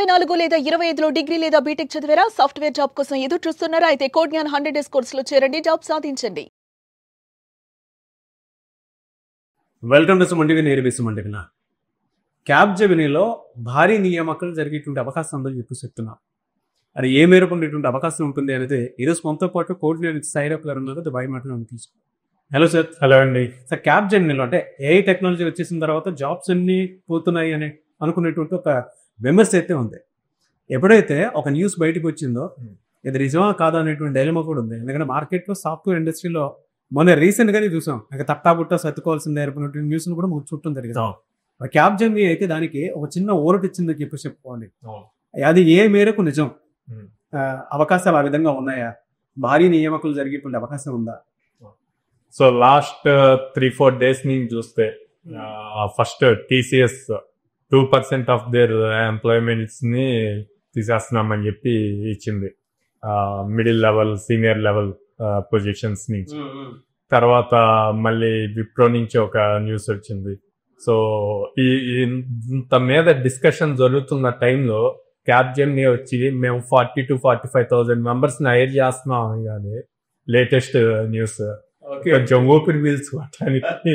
24 లేదా 25లో డిగ్రీ లేదా బీటెక్ చదివారా? సాఫ్ట్వేర్ జాబ్ కోసం ఎదురు చూస్తున్నారా? అయితే కోడ్ జ్ఞాన్ 100 డేస్ కోర్సులో చేరండి, జాబ్ సాధించండి. Welcome to Suman TV. నేను సుమన్. క్యాబ్ జెమినీలో భారీ నియామకాలు జరిగేటువంటి అవకాశం ఉందని చెప్తున్నా. అది ఏ మేరకు ఉండేటువంటి అవకాశం ఉంటుంది అనేది ఈరోజు మనతో పాటు కోడ్ జ్ఞాన్ సైరప్ గారు ఉన్నారు. దుబాయ్ మాటలు తీసుకు. Hello sir. హలో అండి. సార్, క్యాబ్ జెమినీలో అంటే ఏఐ టెక్నాలజీ వచ్చేసిన తర్వాత జాబ్స్ అన్ని పోతున్నాయి అని అనుకునేటువంటి ఒక విమర్శ అయితే ఉంది. ఎప్పుడైతే ఒక న్యూస్ బయటకు వచ్చిందో ఇది నిజమా కాదా అనేటువంటి డైలమా కూడా ఉంది. ఎందుకంటే మార్కెట్లో సాఫ్ట్వేర్ ఇండస్ట్రీలో మొన్న రీసెంట్గానే చూసాం, ఇక తట్టాబుట్ట సర్దుకోవాల్సిందే అనుకున్నటువంటి న్యూస్ను కూడా మనకు చుట్టం జరిగింది. క్యాబ్ జెమినీ అయితే దానికి ఒక చిన్న ఓరట్ ఇచ్చిందని చెప్పి చెప్పుకోండి. అది ఏ మేరకు నిజం? అవకాశాలు ఆ విధంగా ఉన్నాయా? భారీ నియామకులు జరిగేటువంటి అవకాశం ఉందా? సో లాస్ట్ 3-4 డేస్ నుంచి చూస్తే first TCS 2% of their employments ని తీసేస్తున్నామని చెప్పి ఇచ్చింది, middle level senior level positions నుంచి. తర్వాత మళ్ళీ విప్రో నుంచి ఒక న్యూస్ వచ్చింది. సో ఇంత మీద డిస్కషన్ జరుగుతున్న టైంలో క్యాబ్ జెమినీ వచ్చి మేము 40,000-45,000 మెంబర్స్ ని హైర్ చేస్తున్నాం కానీ లేటెస్ట్ న్యూస్ కొంచెం ఓపెన్ వీల్స్ కొట్టడానికి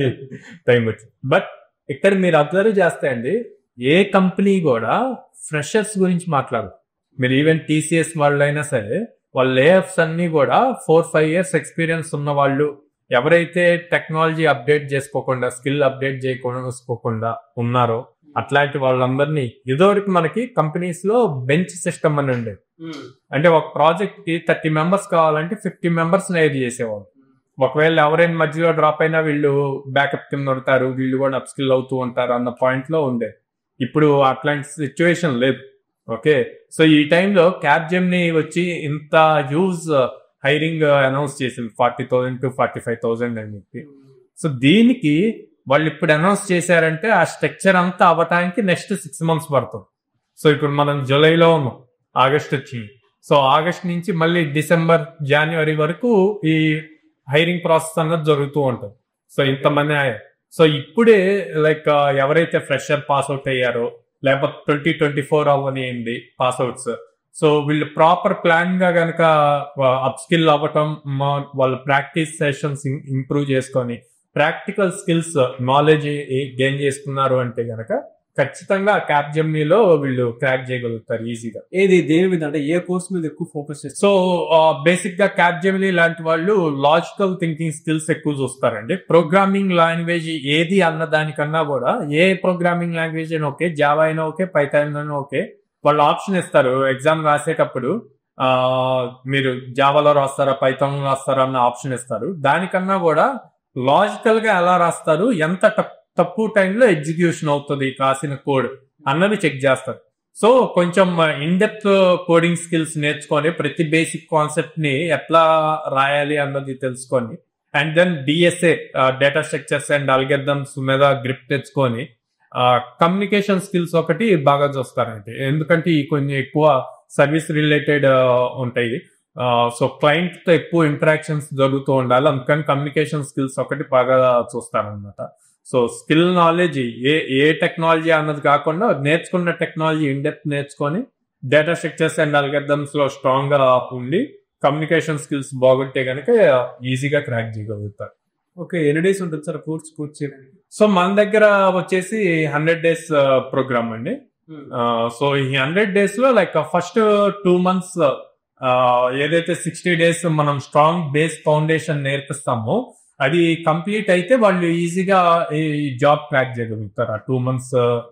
టైం వచ్చింది. బట్ ఇక్కడ మీరు అబ్జర్వ్ చేస్తే అండి, ఏ కంపెనీ కూడా ఫ్రెషర్స్ గురించి మాట్లాడదు. మీరు ఈవెన్ టీసీఎస్ వాళ్ళు అయినా సరే వాళ్ళ లేఆఫ్స్ అన్ని కూడా 4-5 years ఎక్స్పీరియన్స్ ఉన్న వాళ్ళు, ఎవరైతే టెక్నాలజీ అప్డేట్ చేసుకోకుండా స్కిల్ అప్డేట్ చేసుకోకుండా ఉన్నారో అట్లాంటి వాళ్ళందరినీ ఇదివరకు మనకి కంపెనీస్ లో బెంచ్ సిస్టమ్ అని ఉండేది. అంటే ఒక ప్రాజెక్ట్ కి 30 members కావాలంటే 50 members హైర్ చేసేవాళ్ళు. ఒకవేళ ఎవరైనా మధ్యలో డ్రాప్ అయినా వీళ్ళు బ్యాకప్ కింద ఉంటారు, వీళ్ళు కూడా అప్ స్కిల్ అవుతూ ఉంటారు అన్న పాయింట్ లో ఉండే. ఇప్పుడు అట్లాంటి సిచ్యువేషన్ లేదు. ఓకే, సో ఈ టైంలో క్యాబ్ జెమినీ వచ్చి ఇంత హ్యూజ్ హైరింగ్ అనౌన్స్ చేసింది, 40,000-45,000 అని చెప్పి. సో దీనికి వాళ్ళు ఇప్పుడు అనౌన్స్ చేశారంటే ఆ స్ట్రక్చర్ అంతా అవ్వటానికి నెక్స్ట్ 6 months పడుతుంది. సో ఇప్పుడు మనం జూలైలో ఉన్నాం, ఆగస్ట్ వచ్చింది. సో ఆగస్ట్ నుంచి మళ్ళీ డిసెంబర్, జనవరి వరకు ఈ హైరింగ్ ప్రాసెస్ అన్నది జరుగుతూ ఉంటుంది. సో ఇంతమంది సో ఇప్పుడే లైక్ ఎవరైతే ఫ్రెషర్ పాస్ అవుట్ అయ్యారో లేకపోతే 2024 అవ్వనియండి పాస్ అవుట్స్, సో వీళ్ళు ప్రాపర్ ప్లాన్ గా కనుక అప్ స్కిల్ అవ్వటం, వాళ్ళ ప్రాక్టీస్ సెషన్స్ ఇంప్రూవ్ చేసుకొని ప్రాక్టికల్ స్కిల్స్ నాలెడ్జ్ గెయిన్ చేసుకున్నారు అంటే గనక ఖచ్చితంగా క్యాబ్ జెమినీలో వీళ్ళు క్రాక్ చేయగలుగుతారు ఈజీగా. ఏది దేని మీద అంటే ఏ కోర్స్ మీద ఎక్కువ ఫోకస్ చేస్తారు? సో బేసిక్ గా క్యాబ్ జెమినీ లాంటి వాళ్ళు లాజికల్ థింకింగ్ స్కిల్స్ ఎక్కువ చూస్తారండి. ప్రోగ్రామింగ్ లాంగ్వేజ్ ఏది అన్న దానికన్నా కూడా ఏ ప్రోగ్రామింగ్ లాంగ్వేజ్ అయినా ఓకే, జావా అయినా ఓకే, పైథాన్ అయినా ఓకే, వాళ్ళు ఆప్షన్ ఇస్తారు ఎగ్జామ్ రాసేటప్పుడు. మీరు జావాలో రాస్తారా పైథాన్ రాస్తారా అన్న ఆప్షన్ ఇస్తారు. దానికన్నా కూడా లాజికల్ గా ఎలా రాస్తారు, ఎంత తక్కువ టైంలో ఎగ్జిక్యూషన్ అవుతుంది రాసిన కోడ్ అన్నది చెక్ చేస్తారు. సో కొంచెం ఇన్ డెప్త్ కోడింగ్ స్కిల్స్ నేర్చుకొని ప్రతి బేసిక్ కాన్సెప్ట్ ని ఎట్లా రాయాలి అన్నది తెలుసుకొని and then DSA data structures and algorithms మీద గ్రిప్ తెచ్చుకొని కమ్యూనికేషన్ స్కిల్స్ ఒకటి బాగా చూస్తారంటే, ఎందుకంటే ఈ కొన్ని ఎక్కువ సర్వీస్ రిలేటెడ్ ఉంటాయి. సో క్లయింట్ తో ఎక్కువ ఇంటరాక్షన్స్ జరుగుతూ ఉండాలి, అందుకని కమ్యూనికేషన్ స్కిల్స్ ఒకటి బాగా చూస్తారనమాట. సో స్కిల్ నాలెడ్జ్ ఏ టెక్నాలజీ అన్నది కాకుండా నేర్చుకున్న టెక్నాలజీ ఇన్ డెప్త్ నేర్చుకొని డేటా స్ట్రక్చర్స్ అండ్ అల్గరిథమ్స్ లో స్ట్రాంగ్ గా ఉండి కమ్యూనికేషన్ స్కిల్స్ బాగుంటే కనుక ఈజీగా క్రాక్ చేయగలుగుతారు. ఓకే, ఎన్ని డేస్ ఉంటుంది సార్ కోర్స్ పూర్తి చేయడానికి? సో మన దగ్గర వచ్చేసి 100 days ప్రోగ్రామ్ అండి. సో ఈ 100 days లో లైక్ ఫస్ట్ 2 months ఏదైతే 60 days మనం స్ట్రాంగ్ బేస్ ఫౌండేషన్ నేర్పిస్తామో అది కంప్లీట్ అయితే వాళ్ళు ఈజీగా ఈ జాబ్ క్రాక్ చేయగలుగుతారు ఆ 2 months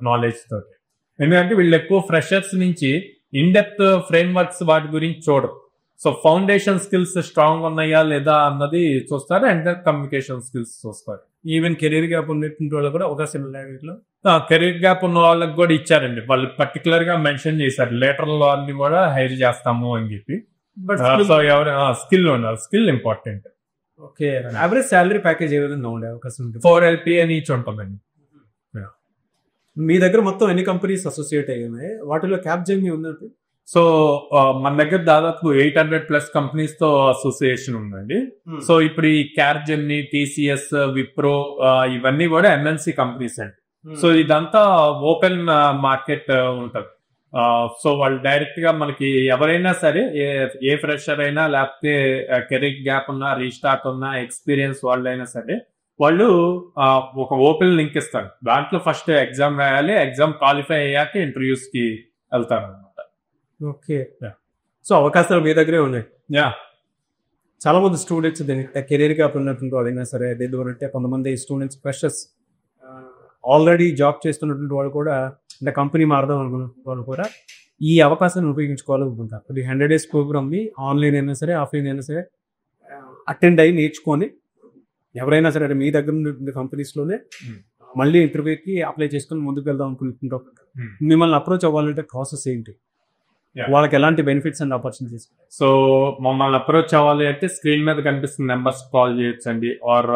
నాలెడ్జ్ తోటి. ఎందుకంటే వీళ్ళు ఎక్కువ ఫ్రెషర్స్ నుంచి ఇన్ డెప్త్ ఫ్రేమ్ వర్క్స్ వాటి గురించి చూడరు. సో ఫౌండేషన్ స్కిల్స్ స్ట్రాంగ్ ఉన్నాయా లేదా అన్నది చూస్తారు, అండ్ దెన్ కమ్యూనికేషన్ స్కిల్స్ చూస్తారు. ఈవెన్ కెరీర్ గ్యాప్ ఉన్నటువంటి వాళ్ళు కూడా ఒక సిమిలారిటీలో కెరీర్ గ్యాప్ ఉన్న వాళ్ళకి కూడా ఇచ్చారండి. వాళ్ళు పర్టికులర్ గా మెన్షన్ చేశారు లేటరల్ వాళ్ళని కూడా హైర్ చేస్తాము అని చెప్పి. బట్ సో ఎవరు స్కిల్ ఉండాలి, skill important. Okay, average salary package ఏ విధంగా ఉండే అవకాశం ఉంటుంది? 4 LPA అని ఇచ్చి ఉంటుందండి. మీ దగ్గర మొత్తం ఎన్ని కంపెనీస్ అసోసియేట్ అయ్యాయి? వాటిలో క్యాబ్ జెమినీ ఉన్నట్టు? సో మన దగ్గర దాదాపు 800+ కంపెనీస్ తో అసోసియేషన్ ఉందండి. సో ఇప్పుడు ఈ క్యాబ్ జెమినీ, టీసీఎస్, విప్రో ఇవన్నీ కూడా MNC కంపెనీస్ అండి. సో ఇదంతా ఓపెన్ మార్కెట్ ఉంటది. సో వాళ్ళు డైరెక్ట్ గా మనకి ఎవరైనా సరే ఏ ఫ్రెషర్ అయినా లేకపోతే కెరీర్ గ్యాప్ ఉన్నా రీస్టార్ట్ ఉన్నా ఎక్స్పీరియన్స్ వాళ్ళు అయినా సరే వాళ్ళు ఒక ఓపెన్ లింక్ ఇస్తారు. దాంట్లో ఫస్ట్ ఎగ్జామ్ రాయాలి, ఎగ్జామ్ క్వాలిఫై అయ్యాక ఇంటర్వ్యూస్ కి వెళ్తారు అనమాట. ఓకే, సో అవకాశాలు మీ దగ్గరే ఉన్నాయి. యా, చాలా మంది స్టూడెంట్స్ కెరీర్ గ్యాప్ ఉన్నటువంటి వాళ్ళైనా సరే అంటే కొంతమంది స్టూడెంట్స్ ఫ్రెషర్స్ ఆల్రెడీ జాబ్ చేస్తున్నటువంటి వాళ్ళు కూడా అంటే కంపెనీ మారదాం అనుకున్న వాళ్ళు కూడా ఈ అవకాశాన్ని ఉపయోగించుకోవాలనుకుంటారు. ఇది 100 days ప్రోగ్రామ్ని ఆన్లైన్ అయినా సరే ఆఫ్లైన్ అయినా సరే అటెండ్ అయ్యి నేర్చుకొని ఎవరైనా సరే అంటే మీ దగ్గర ఉన్న కంపెనీస్లోనే మళ్ళీ ఇంటర్వ్యూకి అప్లై చేసుకొని ముందుకు వెళ్దాం అనుకుంటుంటారు. మిమ్మల్ని అప్రోచ్ అవ్వాలంటే ప్రాసెస్ ఏంటి, వాళ్ళకి ఎలాంటి బెనిఫిట్స్ అండ్ ఆపర్చునిటీస్? సో మమ్మల్ని అప్రోచ్ అవ్వాలి అంటే స్క్రీన్ మీద కనిపిస్తున్న నెంబర్స్ కాల్ చేయొచ్చు అండి, ఆర్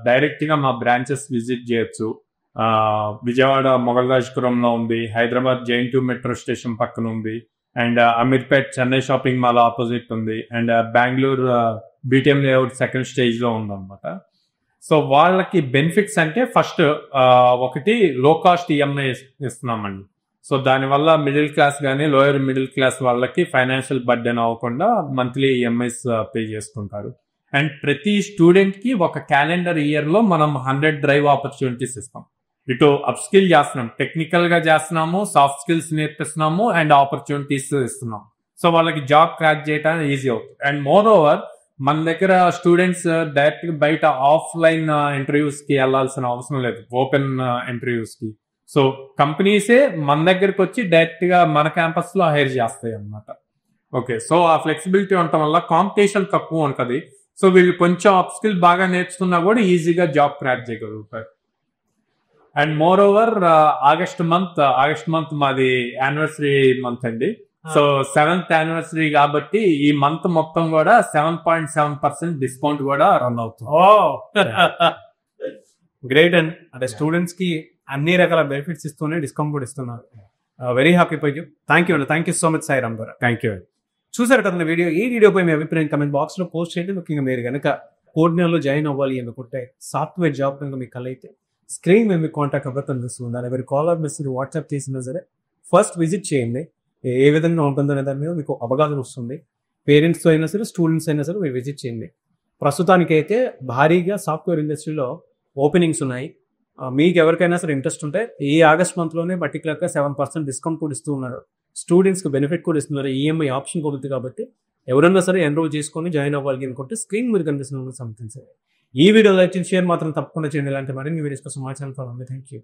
డైరెక్ట్ గా మా బ్రాంచెస్ విజిట్ చేయొచ్చు. విజయవాడ మొగల్రాజ్పురంలో ఉంది, హైదరాబాద్ JN2 మెట్రో స్టేషన్ పక్కన ఉంది, and Ameerpet Chennai shopping mall opposite ఉంది, and Bengaluru BTM layout second stage లో ఉందన్నమాట. సో వాళ్ళకి బెనిఫిట్స్ అంటే ఫస్ట్ ఒకటి లో కాస్ట్ EMI ఇస్తున్నామండి. సో దానివల్ల మిడిల్ క్లాస్ కానీ లోయర్ మిడిల్ క్లాస్ వాళ్ళకి ఫైనాన్షియల్ బర్డెన్ అవ్వకుండా మంత్లీ EMIs పే చేసుకుంటారు. అండ్ ప్రతి స్టూడెంట్ కి ఒక క్యాలెండర్ ఇయర్ లో మనం 100 డ్రైవ్ ఆపర్చునిటీస్ ఇస్తాం. ఇటు అప్ స్కిల్ చేస్తున్నాం, టెక్నికల్ గా చేస్తున్నాము, సాఫ్ట్ స్కిల్స్ నేర్పిస్తున్నాము, అండ్ ఆపర్చునిటీస్ ఇస్తున్నాం. సో వాళ్ళకి జాబ్ క్రాక్ చేయడానికి ఈజీ అవుతుంది. అండ్ మోర్ ఓవర్ మన దగ్గర స్టూడెంట్స్ డైరెక్ట్ గా బయట ఆఫ్లైన్ ఇంటర్వ్యూస్ కి వెళ్లాల్సిన అవసరం లేదు, ఓపెన్ ఇంటర్వ్యూస్ కి. సో కంపెనీసే మన దగ్గరకు వచ్చి డైరెక్ట్ గా మన క్యాంపస్ లో హైర్ చేస్తాయి అన్నమాట. ఓకే, సో ఆ ఫ్లెక్సిబిలిటీ ఉండటం వల్ల కాంపిటీషన్ తక్కువ ఉంటది. సో వీళ్ళు కొంచెం అప్ స్కిల్ బాగా నేర్చుకున్నా కూడా ఈజీగా జాబ్ క్రాక్ చేయగలుగుతారు. And more over August month మాది యానివర్సరీ మంత్ అండి. సో 7th యానివర్సరీ కాబట్టి ఈ మంత్ మొత్తం కూడా 7.7% డిస్కౌంట్ కూడా రన్ అవుతుంది. గ్రేట్ అండ్ అంటే స్టూడెంట్స్ కి అన్ని రకాల బెనిఫిట్స్ ఇస్తూనే డిస్కౌంట్ కూడా ఇస్తున్నారు. Very happy for you. Thank you అండి, thank you so much Sairam garu. Thank you. చూసారు కదా వీడియో. ఈ వీడియోపై మీ అభిప్రాయం కమెంట్ బాక్స్ లో పోస్ట్ చేయండి. ముఖ్యంగా మీరు కనుక కోడ్నియాలో జాయిన్ అవ్వాలి అనుకుంటే సాఫ్ట్వేర్ జాబ్ కనుక మీకు కలైతే స్క్రీన్ మీద మీకు కాంటాక్ట్ అవ్వడం కనిపిస్తుంది. ఎవరి కాల్ ఆర్ మెసేజ్ వాట్సాప్ చేసినా సరే ఫస్ట్ విజిట్ చేయండి. ఏ విధంగా ఉంటుందో అనే దాని మీద మీకు అవగాహన వస్తుంది. పేరెంట్స్తో అయినా సరే స్టూడెంట్స్ అయినా సరే మీరు విజిట్ చేయండి. ప్రస్తుతానికైతే భారీగా సాఫ్ట్వేర్ ఇండస్ట్రీలో ఓపెనింగ్స్ ఉన్నాయి. మీకు ఎవరికైనా సరే ఇంట్రెస్ట్ ఉంటే ఈ ఆగస్ట్ మంత్లోనే పర్టికులర్గా 7% డిస్కౌంట్ కూడా ఇస్తూ ఉన్నారు. స్టూడెంట్స్కి బెనిఫిట్ కూడా ఇస్తున్నారు. EMI ఆప్షన్ కూడా ఉంది కాబట్టి ఎవరైనా సరే ఎన్రోల్ చేసుకొని జాయిన్ అవ్వాలి అనుకుంటే స్క్రీన్ మీద కనిపిస్తున్న సంథింగ్ సరే. ఈ వీడియో లైక్ చేసి షేర్ మాత్రం తప్పకుండా చేయండి. ఇలాంటి మరిన్ని వీడియోస్ కోసం మా ఛానల్ ఫాలో అవ్వండి. Thank you.